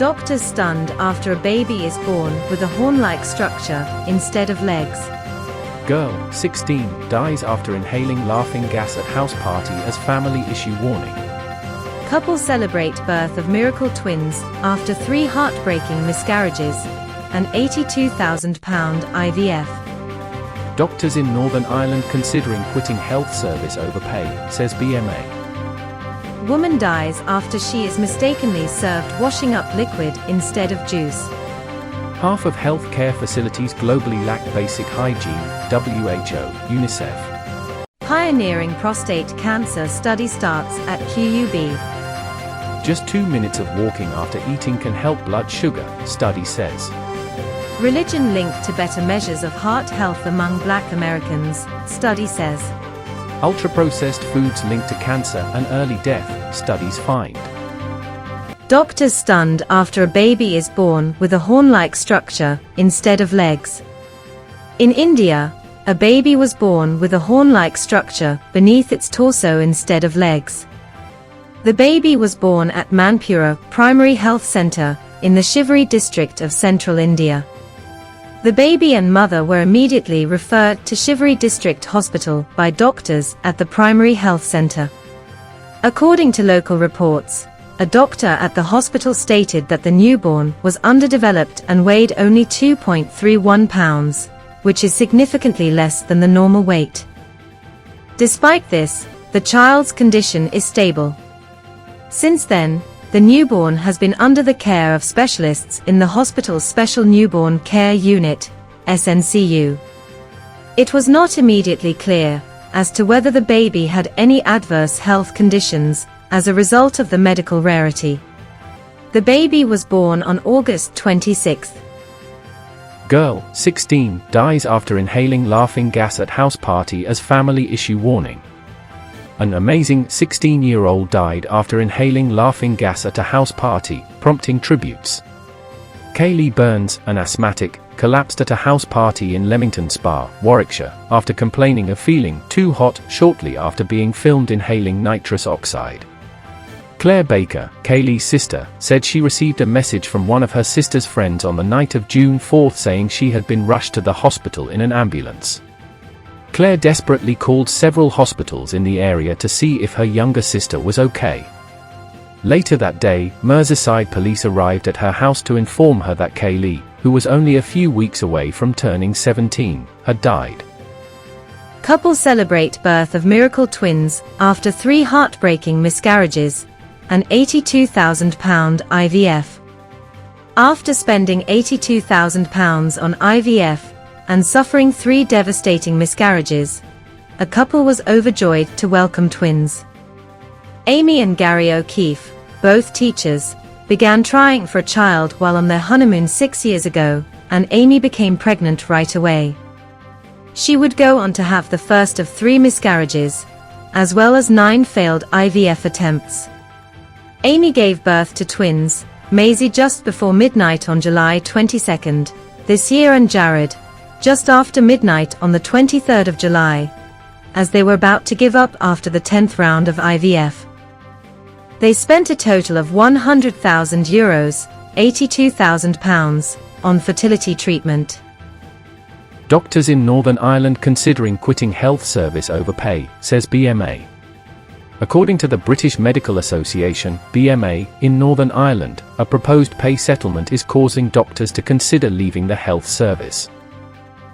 Doctors stunned after a baby is born with a horn-like structure instead of legs. Girl, 16, dies after inhaling laughing gas at house party as family issue warning. Couple celebrate birth of miracle twins after 3 heartbreaking miscarriages. An £82,000 IVF. Doctors in Northern Ireland considering quitting health service over pay, says BMA. Woman dies after she is mistakenly served washing up liquid instead of juice. Half of health care facilities globally lack basic hygiene, WHO, UNICEF. Pioneering prostate cancer study starts at QUB. Just 2 minutes of walking after eating can help blood sugar, study says. Religion linked to better measures of heart health among Black Americans, study says. Ultraprocessed foods linked to cancer and early death, studies find. Doctors stunned after a baby is born with a horn-like structure instead of legs. In India, a baby was born with a horn-like structure beneath its torso instead of legs. The baby was born at Manpura Primary Health Centre in the Shivri district of central India. The baby and mother were immediately referred to Shivri District Hospital by doctors at the primary health centre. According to local reports, a doctor at the hospital stated that the newborn was underdeveloped and weighed only 2.31 pounds, which is significantly less than the normal weight. Despite this, the child's condition is stable. Since then, the newborn has been under the care of specialists in the hospital's Special Newborn Care Unit, SNCU. It was not immediately clear as to whether the baby had any adverse health conditions as a result of the medical rarity. The baby was born on August 26. Girl, 16, dies after inhaling laughing gas at house party as family issue warning. An amazing 16-year-old died after inhaling laughing gas at a house party, prompting tributes. Kaylee Burns, an asthmatic, collapsed at a house party in Leamington Spa, Warwickshire, after complaining of feeling too hot shortly after being filmed inhaling nitrous oxide. Claire Baker, Kaylee's sister, said she received a message from one of her sister's friends on the night of June 4 saying she had been rushed to the hospital in an ambulance. Claire desperately called several hospitals in the area to see if her younger sister was okay. Later that day, Merseyside police arrived at her house to inform her that Kaylee, who was only a few weeks away from turning 17, had died. Couple celebrate birth of miracle twins after 3 heartbreaking miscarriages. An £82,000 IVF. After spending £82,000 on IVF and suffering 3 devastating miscarriages, a couple was overjoyed to welcome twins. Amy and Gary O'Keefe, both teachers, began trying for a child while on their honeymoon 6 years ago, and Amy became pregnant right away. She would go on to have the first of 3 miscarriages, as well as 9 failed IVF attempts. Amy gave birth to twins, Maisie just before midnight on July 22 this year and Jared, just after midnight on the 23rd of July, as they were about to give up after the 10th round of IVF. They spent a total of €100,000, £82,000, on fertility treatment. Doctors in Northern Ireland considering quitting health service over pay, says BMA. According to the British Medical Association, BMA, in Northern Ireland, a proposed pay settlement is causing doctors to consider leaving the health service.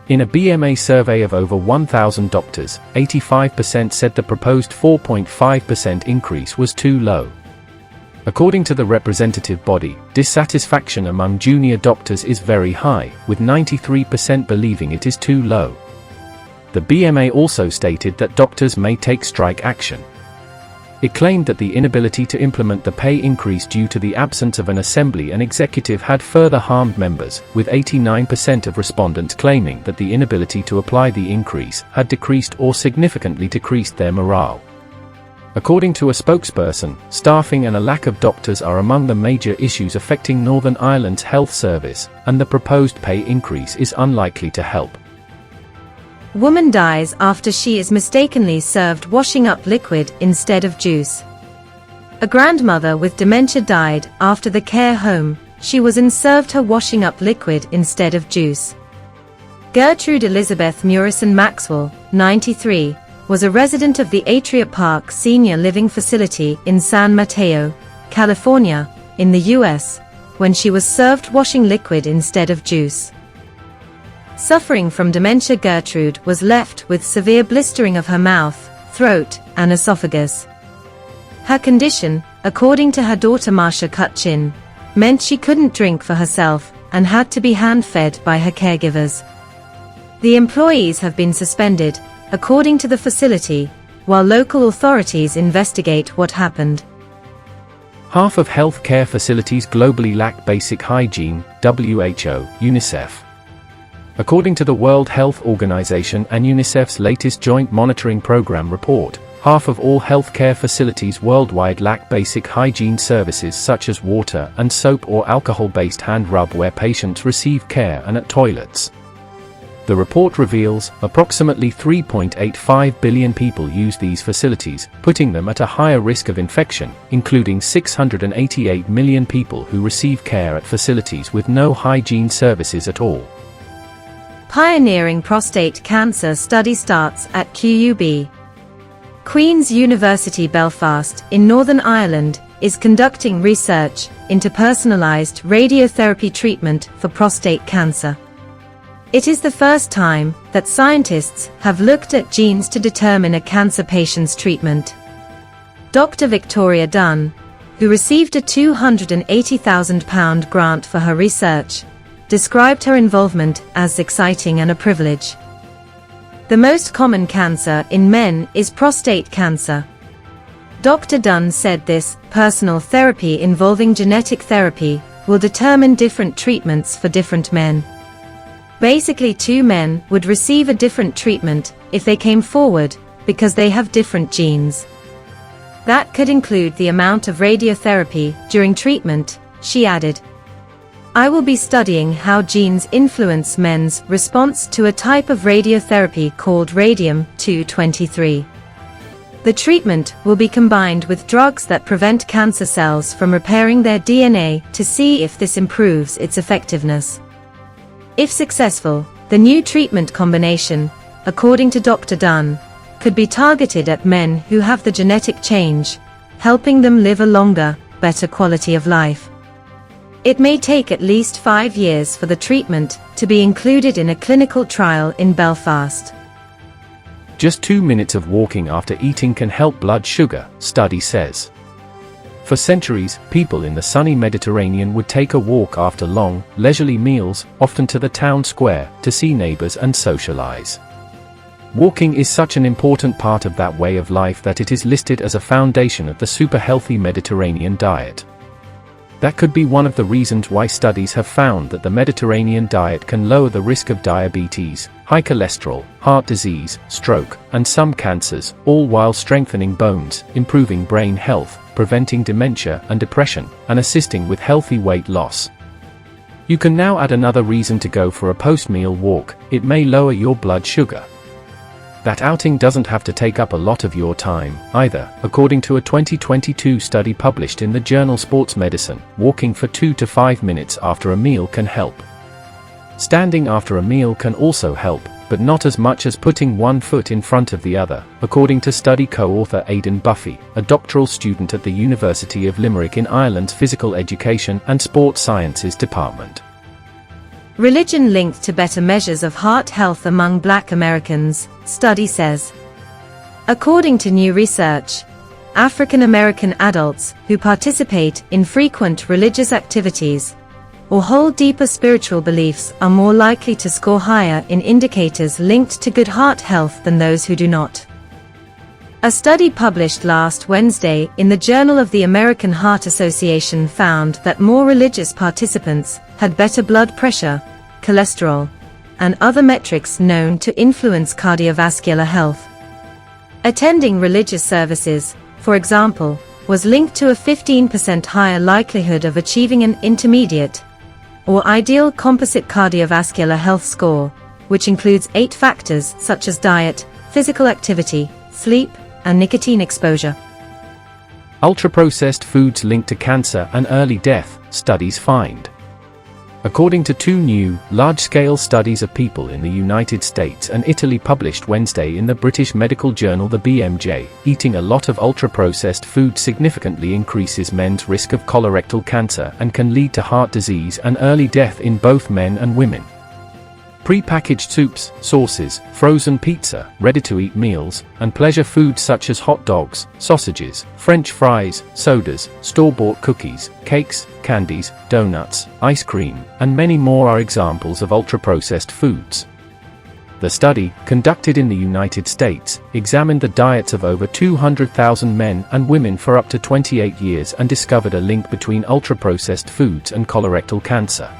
In a BMA survey of over 1,000 doctors, 85% said the proposed 4.5% increase was too low. According to the representative body, dissatisfaction among junior doctors is very high, with 93% believing it is too low. The BMA also stated that doctors may take strike action. It claimed that the inability to implement the pay increase due to the absence of an assembly and executive had further harmed members, with 89% of respondents claiming that the inability to apply the increase had decreased or significantly decreased their morale. According to a spokesperson, staffing and a lack of doctors are among the major issues affecting Northern Ireland's health service, and the proposed pay increase is unlikely to help. Woman dies after she is mistakenly served washing up liquid instead of juice. A grandmother with dementia died after the care home, she was and served her washing up liquid instead of juice. Gertrude Elizabeth Murison Maxwell, 93, was a resident of the Atria Park Senior Living Facility in San Mateo, California, in the U.S., when she was served washing liquid instead of juice. Suffering from dementia, Gertrude was left with severe blistering of her mouth, throat, and esophagus. Her condition, according to her daughter Marcia Cutchin, meant she couldn't drink for herself and had to be hand-fed by her caregivers. The employees have been suspended, according to the facility, while local authorities investigate what happened. Half of healthcare facilities globally lack basic hygiene, WHO, UNICEF. According to the World Health Organization and UNICEF's latest Joint Monitoring Program report, half of all healthcare facilities worldwide lack basic hygiene services such as water and soap or alcohol-based hand rub where patients receive care and at toilets. The report reveals approximately 3.85 billion people use these facilities, putting them at a higher risk of infection, including 688 million people who receive care at facilities with no hygiene services at all. Pioneering prostate cancer study starts at QUB. Queen's University Belfast in Northern Ireland is conducting research into personalized radiotherapy treatment for prostate cancer. It is the first time that scientists have looked at genes to determine a cancer patient's treatment. Dr. Victoria Dunn, who received a £280,000 grant for her research, described her involvement as exciting and a privilege. The most common cancer in men is prostate cancer. Dr. Dunn said this personal therapy involving genetic therapy will determine different treatments for different men. Basically, two men would receive a different treatment if they came forward because they have different genes. That could include the amount of radiotherapy during treatment, she added. I will be studying how genes influence men's response to a type of radiotherapy called radium-223. The treatment will be combined with drugs that prevent cancer cells from repairing their DNA to see if this improves its effectiveness. If successful, the new treatment combination, according to Dr. Dunn, could be targeted at men who have the genetic change, helping them live a longer, better quality of life. It may take at least 5 years for the treatment to be included in a clinical trial in Belfast. Just 2 minutes of walking after eating can help blood sugar, study says. For centuries, people in the sunny Mediterranean would take a walk after long, leisurely meals, often to the town square, to see neighbors and socialize. Walking is such an important part of that way of life that it is listed as a foundation of the super-healthy Mediterranean diet. That could be one of the reasons why studies have found that the Mediterranean diet can lower the risk of diabetes, high cholesterol, heart disease, stroke, and some cancers, all while strengthening bones, improving brain health, preventing dementia and depression, and assisting with healthy weight loss. You can now add another reason to go for a post-meal walk. It may lower your blood sugar. That outing doesn't have to take up a lot of your time, either. According to a 2022 study published in the journal Sports Medicine, walking for 2 to 5 minutes after a meal can help. Standing after a meal can also help, but not as much as putting one foot in front of the other, according to study co-author Aidan Buffy, a doctoral student at the University of Limerick in Ireland's Physical Education and Sport Sciences Department. Religion linked to better measures of heart health among Black Americans, study says. According to new research, African American adults who participate in frequent religious activities or hold deeper spiritual beliefs are more likely to score higher in indicators linked to good heart health than those who do not. A study published last Wednesday in the Journal of the American Heart Association found that more religious participants had better blood pressure, cholesterol, and other metrics known to influence cardiovascular health. Attending religious services, for example, was linked to a 15% higher likelihood of achieving an intermediate or ideal composite cardiovascular health score, which includes 8 factors such as diet, physical activity, sleep, and nicotine exposure. Ultraprocessed foods linked to cancer and early death, studies find. According to two new, large-scale studies of people in the United States and Italy published Wednesday in the British medical journal the BMJ, eating a lot of ultra-processed food significantly increases men's risk of colorectal cancer and can lead to heart disease and early death in both men and women. Pre-packaged soups, sauces, frozen pizza, ready-to-eat meals, and pleasure foods such as hot dogs, sausages, French fries, sodas, store-bought cookies, cakes, candies, donuts, ice cream, and many more are examples of ultra-processed foods. The study, conducted in the United States, examined the diets of over 200,000 men and women for up to 28 years and discovered a link between ultra-processed foods and colorectal cancer.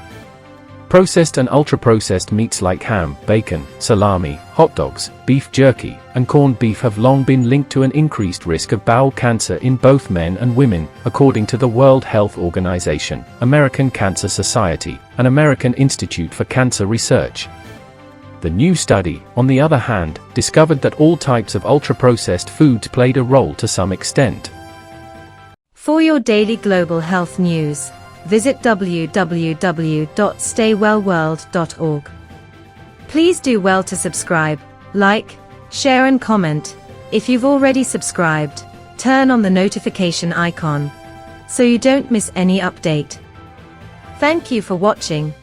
Processed and ultra-processed meats like ham, bacon, salami, hot dogs, beef jerky, and corned beef have long been linked to an increased risk of bowel cancer in both men and women, according to the World Health Organization, American Cancer Society, and American Institute for Cancer Research. The new study, on the other hand, discovered that all types of ultra-processed foods played a role to some extent. For your daily global health news, visit www.staywellworld.org. Please do well to subscribe, like, share and comment. If you've already subscribed, turn on the notification icon so you don't miss any update. Thank you for watching.